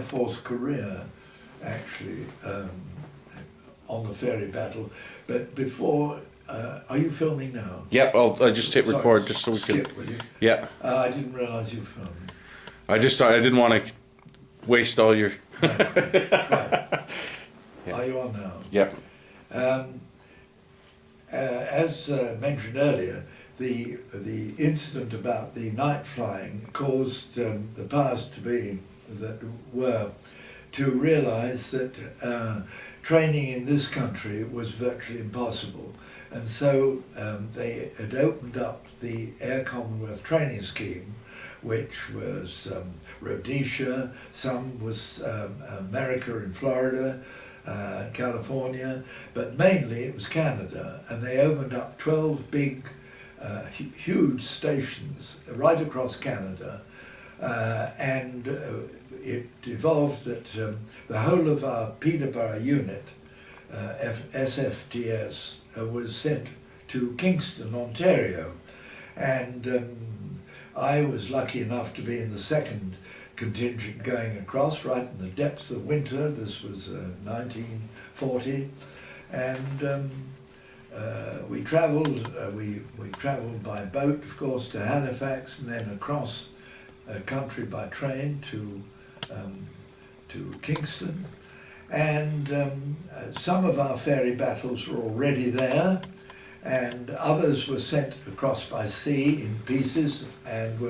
Force career actually on the Fairey Battle, but before, are you filming now? Yeah, I just hit record. Sorry, just so we skip, can. will you? Yeah, I didn't realise you were filming. I just thought I didn't want to waste all your. No, right. Yeah. Are you on now? Yeah. As mentioned earlier, the incident about the night flying caused the powers that were to realise that training in this country was virtually impossible, and so they had opened up the Air Commonwealth Training Scheme, which was Rhodesia, some was America in Florida, California, but mainly it was Canada, and they opened up 12 big, huge stations right across Canada, and it evolved that the whole of our Peterborough unit, SFTS, was sent to Kingston, Ontario, and I was lucky enough to be in the second contingent going across right in the depths of winter. This was 1940, and we travelled. We travelled by boat, of course, to Halifax, and then across country by train to Kingston. And some of our ferry battles were already there, and others were sent across by sea in pieces and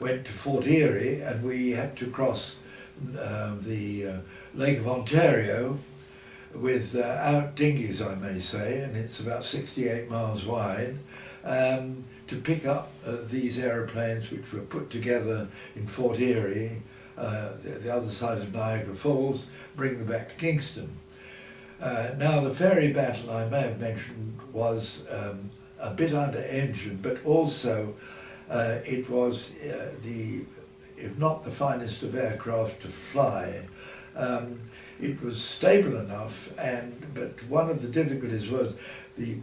went to Fort Erie, and we had to cross the Lake of Ontario without dinghies, I may say, and it's about 68 miles wide, to pick up these aeroplanes which were put together in Fort Erie, the other side of Niagara Falls, bring them back to Kingston. Now, the Fairey Battle, I may have mentioned, was a bit under engine, but also it was if not the finest of aircraft to fly. It was stable enough, but one of the difficulties was the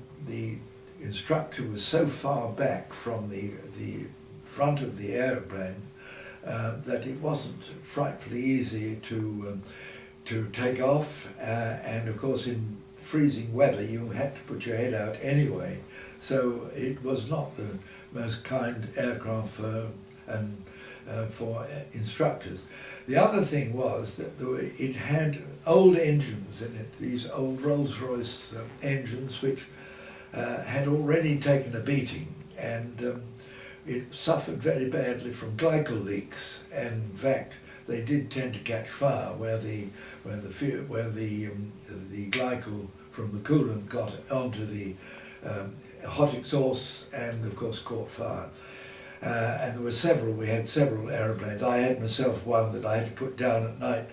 instructor was so far back from the front of the airplane that it wasn't frightfully easy to take off, and of course in freezing weather you had to put your head out anyway, so it was not the most kind aircraft for instructors. The other thing was that it had old engines in it, these old Rolls-Royce engines which had already taken a beating, and it suffered very badly from glycol leaks, and in fact they did tend to catch fire where the glycol from the coolant got onto the hot exhausts and of course caught fire. And there were several, we had several aeroplanes. I had myself one that I had to put down at night,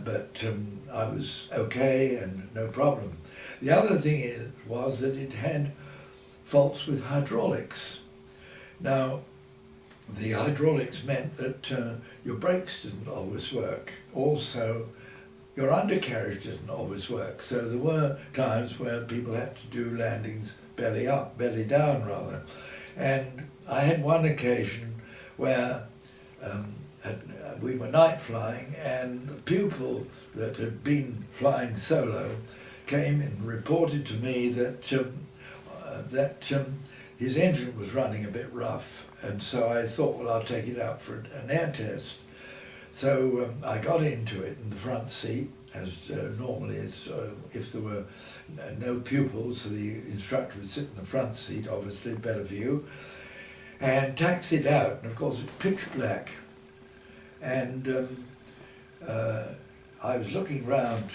but I was okay and no problem. The other thing was that it had faults with hydraulics. Now, the hydraulics meant that your brakes didn't always work. Also, your undercarriage didn't always work. So there were times where people had to do landings belly up, belly down rather. And I had one occasion where we were night flying, and the pupil that had been flying solo came and reported to me that his engine was running a bit rough, and so I thought, well, I'll take it out for an air test. So I got into it in the front seat, as normally it's, if there were no pupils, the instructor would sit in the front seat, obviously, better view, and taxied out, and of course it's pitch black. And I was looking round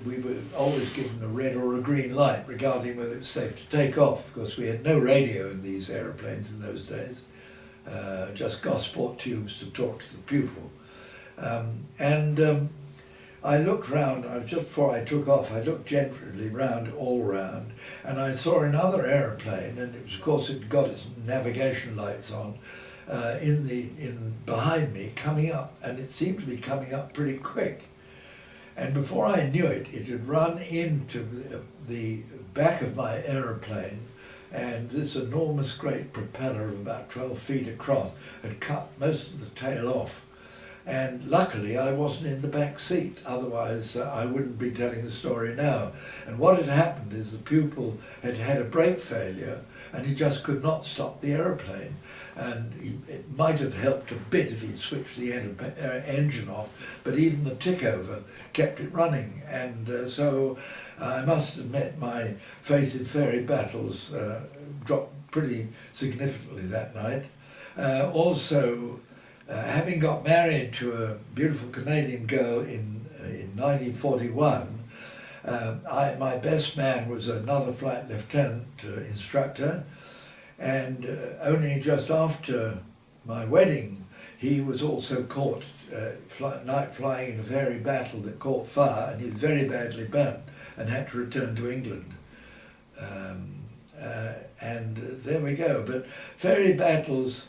we were always given a red or a green light regarding whether it's safe to take off, because we had no radio in these aeroplanes in those days, just Gosport tubes to talk to the pupil. I looked round, just before I took off, I looked generally round, all round, and I saw another aeroplane, and it was, of course, it got its navigation lights on, behind me, coming up, and it seemed to be coming up pretty quick. And before I knew it, it had run into the back of my aeroplane, and this enormous great propeller of about 12 feet across had cut most of the tail off. And luckily I wasn't in the back seat, otherwise I wouldn't be telling the story now. And what had happened is the pupil had had a brake failure and he just could not stop the aeroplane. And it might have helped a bit if he'd switched the engine off, but even the tick over kept it running. And so I must admit my faith in Fairey Battles dropped pretty significantly that night. Also, having got married to a beautiful Canadian girl in 1941, my best man was another flight lieutenant instructor, and only just after my wedding he was also caught night flying in a Fairey Battle that caught fire, and he was very badly burnt and had to return to England. And there we go. But Fairey Battles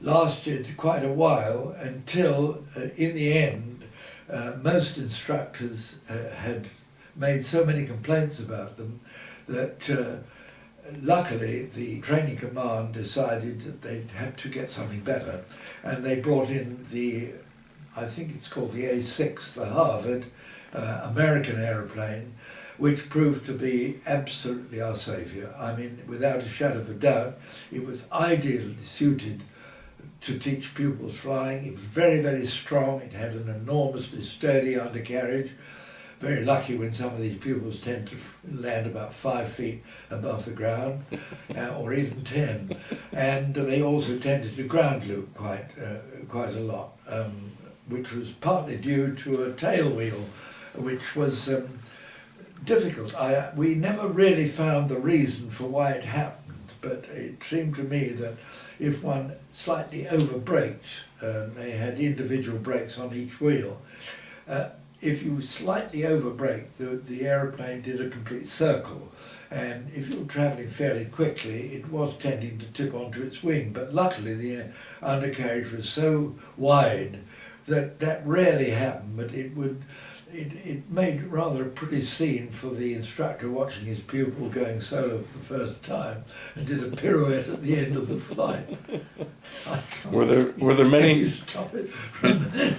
lasted quite a while until, in the end, most instructors had made so many complaints about them that luckily the training command decided that they'd have to get something better, and they brought in I think it's called the A6, the Harvard American aeroplane, which proved to be absolutely our saviour. I mean, without a shadow of a doubt, it was ideally suited to teach pupils flying. It was very, very strong. It had an enormously sturdy undercarriage. Very lucky when some of these pupils tend to land about 5 feet above the ground, or even 10. And they also tended to ground loop quite a lot, which was partly due to a tail wheel, which was difficult. We never really found the reason for why it happened, but it seemed to me that if one slightly over-braked, they had individual brakes on each wheel, if you slightly over-braked, the aeroplane did a complete circle, and if you were travelling fairly quickly, it was tending to tip onto its wing, but luckily the undercarriage was so wide that rarely happened, but it made rather a pretty scene for the instructor watching his pupil going solo for the first time, and did a pirouette at the end of the flight. Were there many? Can you stop it for a minute?